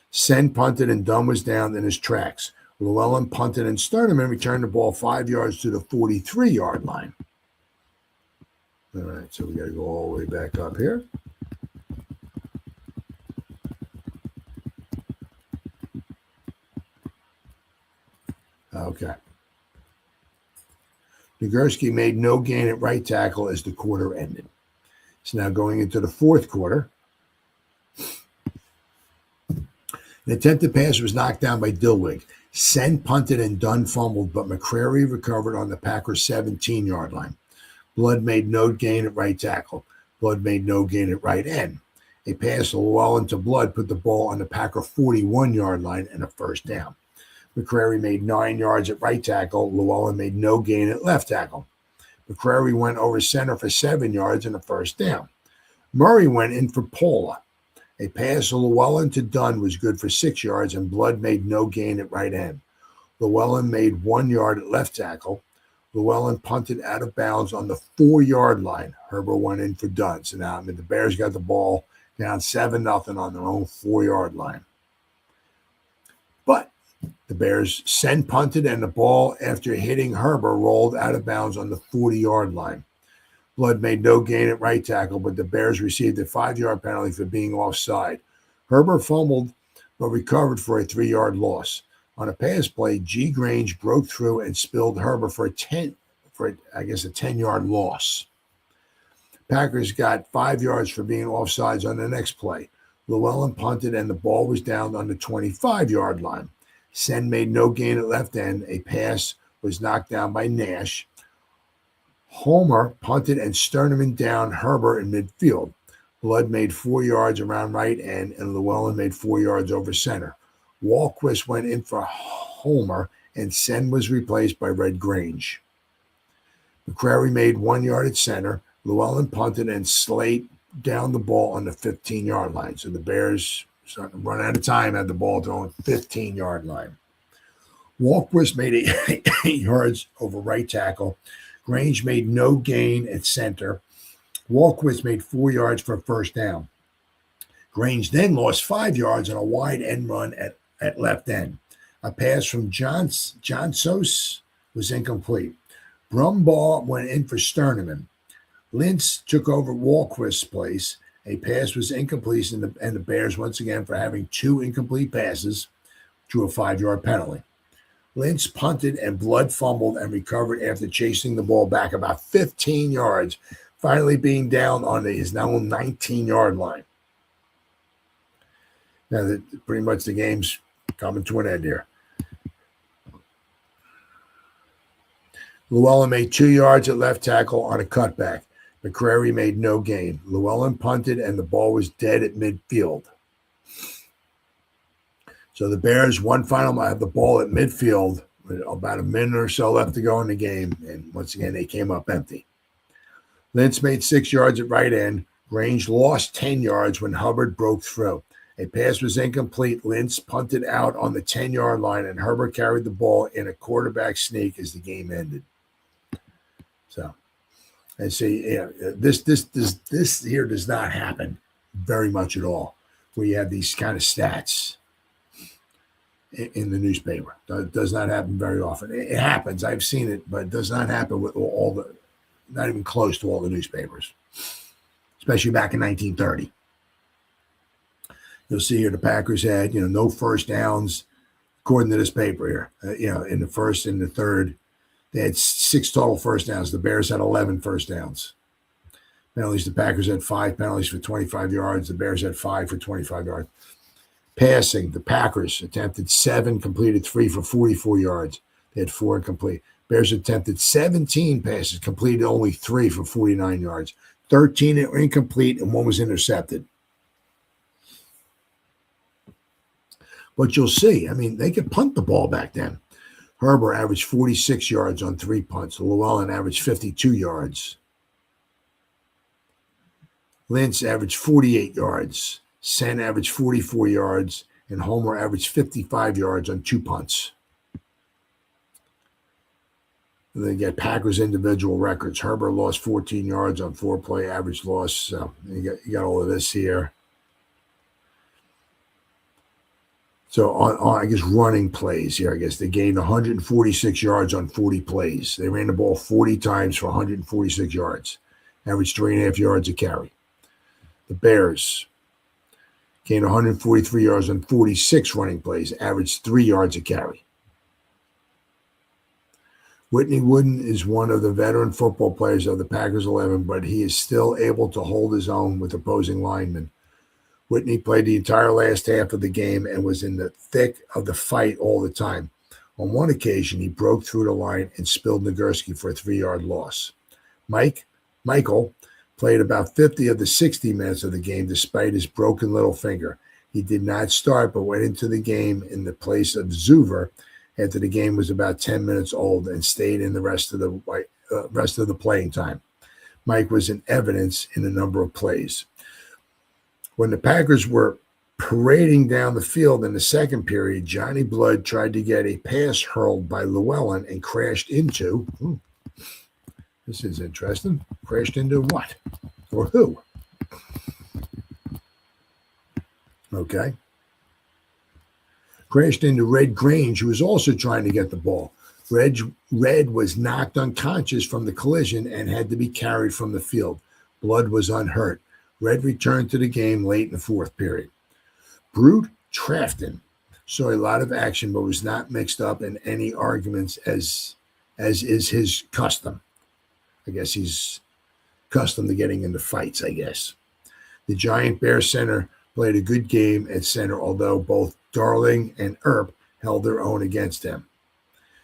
Sen punted, and Dunn was down in his tracks. Llewellyn punted, and Sterneman returned the ball 5 yards to the 43-yard line. All right, so we got to go all the way back up here. Okay. Nagurski made no gain at right tackle as the quarter ended. So now going into the fourth quarter. An attempted pass was knocked down by Dilwig. Sen punted and Dunn fumbled, but McCrary recovered on the Packers' 17-yard line. Blood made no gain at right tackle. Blood made no gain at right end. A pass to Llewellyn to Blood put the ball on the Packer 41-yard line and a first down. McCrary made 9 yards at right tackle. Llewellyn made no gain at left tackle. McCrary went over center for 7 yards and a first down. Murray went in for Paula. A pass to Llewellyn to Dunn was good for 6 yards, and Blood made no gain at right end. Llewellyn made 1 yard at left tackle. Llewellyn punted out of bounds on the 4-yard line. Herbert went in for Dunn. So now, the Bears got the ball down 7-0 on their own 4-yard line. But the Bears Sen punted, and the ball, after hitting Herbert, rolled out of bounds on the 40-yard line. Blood made no gain at right tackle, but the Bears received a 5-yard penalty for being offside. Herbert fumbled, but recovered for a 3-yard loss. On a pass play, G. Grange broke through and spilled Herbert for a 10-yard loss. Packers got 5 yards for being offsides on the next play. Llewellyn punted, and the ball was down on the 25-yard line. Sen made no gain at left end. A pass was knocked down by Nash. Homer punted, and Sterneman down Herbert in midfield. Blood made 4 yards around right end, and Llewellyn made 4 yards over center. Walquist went in for Homer, and Sen was replaced by Red Grange. McCrary made 1 yard at center. Llewellyn punted, and Slate down the ball on the 15-yard line. So the Bears, starting to run out of time, had the ball on the 15-yard line. Walquist made 8 yards over right tackle. Grange made no gain at center. Walquist made 4 yards for a first down. Grange then lost 5 yards on a wide end run at left end. A pass from John Sos was incomplete. Brumbaugh went in for Sterneman. Lintz took over Walquist's place. A pass was incomplete, and the Bears, once again, for having 2 incomplete passes, drew a 5-yard penalty. Lintz punted, and Blood fumbled and recovered after chasing the ball back about 15 yards, finally being down on his now 19-yard line. Now, pretty much the game's coming to an end here. Llewellyn made 2 yards at left tackle on a cutback. McCrary made no gain. Llewellyn punted, and the ball was dead at midfield. So the Bears, one final, have the ball at midfield with about a minute or so left to go in the game, and once again, they came up empty. Lintz made 6 yards at right end. Grange lost 10 yards when Hubbard broke through. A pass was incomplete. Lintz punted out on the 10-yard line, and Herbert carried the ball in a quarterback sneak as the game ended. So, and see, this here does not happen very much at all, where you have these kind of stats in the newspaper. It does not happen very often. It happens. I've seen it, but it does not happen with not even close to all the newspapers, especially back in 1930. You'll see here the Packers had, no first downs according to this paper here. In the first and the third, they had 6 total first downs. The Bears had 11 first downs. Penalties, the Packers had 5 penalties for 25 yards. The Bears had 5 for 25 yards. Passing, the Packers attempted 7, completed 3 for 44 yards. They had 4 incomplete. Bears attempted 17 passes, completed only 3 for 49 yards. 13 were incomplete, and 1 was intercepted. But you'll see, they could punt the ball back then. Herbert averaged 46 yards on 3 punts. Llewellyn averaged 52 yards. Lynch averaged 48 yards. Sen averaged 44 yards. And Homer averaged 55 yards on 2 punts. And they get Packers individual records. Herbert lost 14 yards on 4-play average loss. So you got all of this here. So on running plays here, they gained 146 yards on 40 plays. They ran the ball 40 times for 146 yards, averaged 3.5 yards a carry. The Bears gained 143 yards on 46 running plays, averaged 3 yards a carry. Whitney Wooden is one of the veteran football players of the Packers 11, but he is still able to hold his own with opposing linemen. Whitney played the entire last half of the game and was in the thick of the fight all the time. On one occasion, he broke through the line and spilled Nagurski for a 3-yard loss. Michael played about 50 of the 60 minutes of the game despite his broken little finger. He did not start but went into the game in the place of Zuver after the game was about 10 minutes old and stayed in the rest of the playing time. Mike was in evidence in a number of plays. When the Packers were parading down the field in the second period, Johnny Blood tried to get a pass hurled by Llewellyn and crashed into, this is interesting, crashed into what? Or who? Okay. Crashed into Red Grange, who was also trying to get the ball. Red was knocked unconscious from the collision and had to be carried from the field. Blood was unhurt. Red returned to the game late in the fourth period. Brute Trafton saw a lot of action but was not mixed up in any arguments as is his custom. I guess he's accustomed to getting into fights, I guess. The Giant Bear center played a good game at center, although both Darling and Earp held their own against him.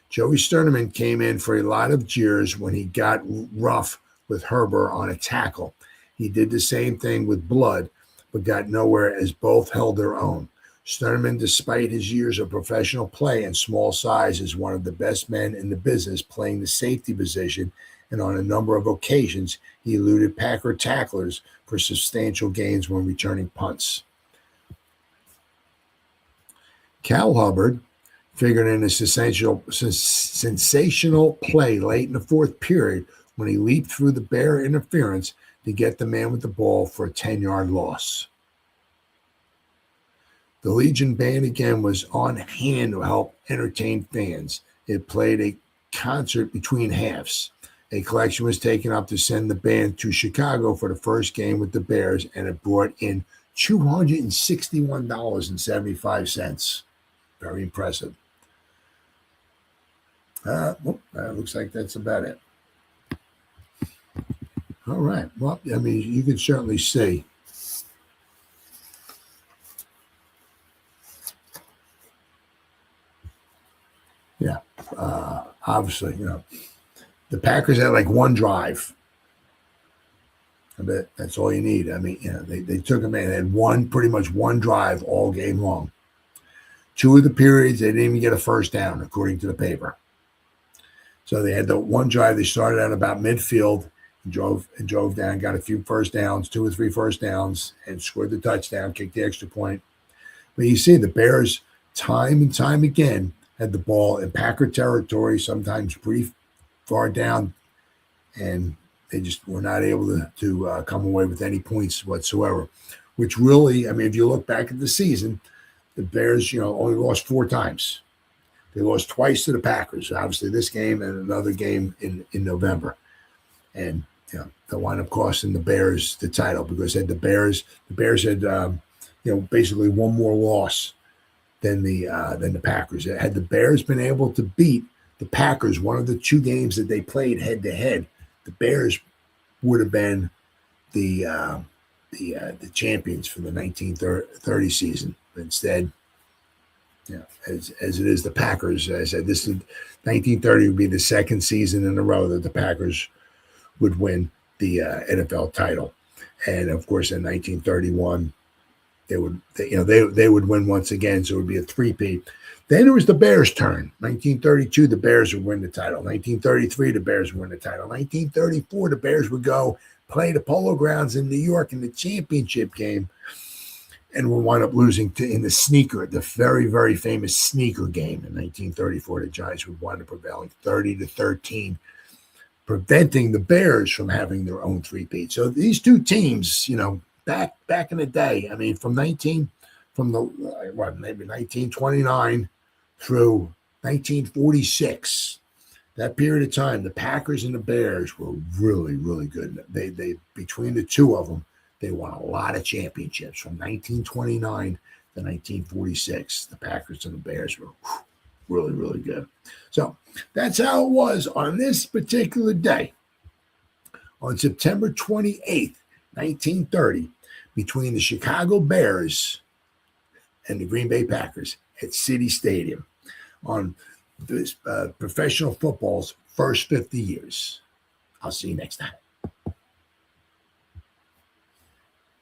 Joey Sterneman came in for a lot of jeers when he got rough with Herbert on a tackle. He did the same thing with Blood, but got nowhere as both held their own. Sterneman, despite his years of professional play and small size, is one of the best men in the business playing the safety position, and on a number of occasions, he eluded Packer tacklers for substantial gains when returning punts. Cal Hubbard figured in a sensational play late in the fourth period when he leaped through the Bear interference to get the man with the ball for a 10-yard loss. The Legion Band again was on hand to help entertain fans. It played a concert between halves. A collection was taken up to send the band to Chicago for the first game with the Bears, and it brought in $261.75. Very impressive. Looks like that's about it. All right. Well, you can certainly see. Yeah. Obviously, the Packers had like one drive. I bet that's all you need. They took them in. They had pretty much one drive all game long. 2 of the periods, they didn't even get a first down, according to the paper. So they had the one drive. They started out about midfield and drove down, got a few first downs, 2 or 3 first downs, and scored the touchdown, kicked the extra point. But you see the Bears time and time again had the ball in Packer territory, sometimes brief, far down, and they just were not able to come away with any points whatsoever, which really, if you look back at the season, the Bears, only lost 4 times. They lost twice to the Packers, obviously this game and another game in November. And, they wind up costing the Bears the title because the Bears had, basically one more loss than the Packers. Had the Bears been able to beat the Packers, one of the two games that they played head to head, the Bears would have been the champions for the 1930 season. But instead, as it is, the Packers. As I said, this is 1930 would be the second season in a row that the Packers would win the NFL title, and of course, in 1931, they would win once again, so it would be a three-peat. Then it was the Bears' turn. 1932, the Bears would win the title. 1933, the Bears would win the title. 1934, the Bears would go play the Polo Grounds in New York in the championship game, and would wind up losing in the very, very famous sneaker game in 1934. The Giants would wind up prevailing 30-13, preventing the Bears from having their own three-peat. So these two teams, back in the day, I mean, maybe 1929 through 1946, that period of time, the Packers and the Bears were really, really good. They between the two of them, they won a lot of championships from 1929 to 1946. The Packers and the Bears were really, really good. So that's how it was on this particular day, on September 28th, 1930, between the Chicago Bears and the Green Bay Packers at City Stadium on this professional football's first 50 years. I'll see you next time.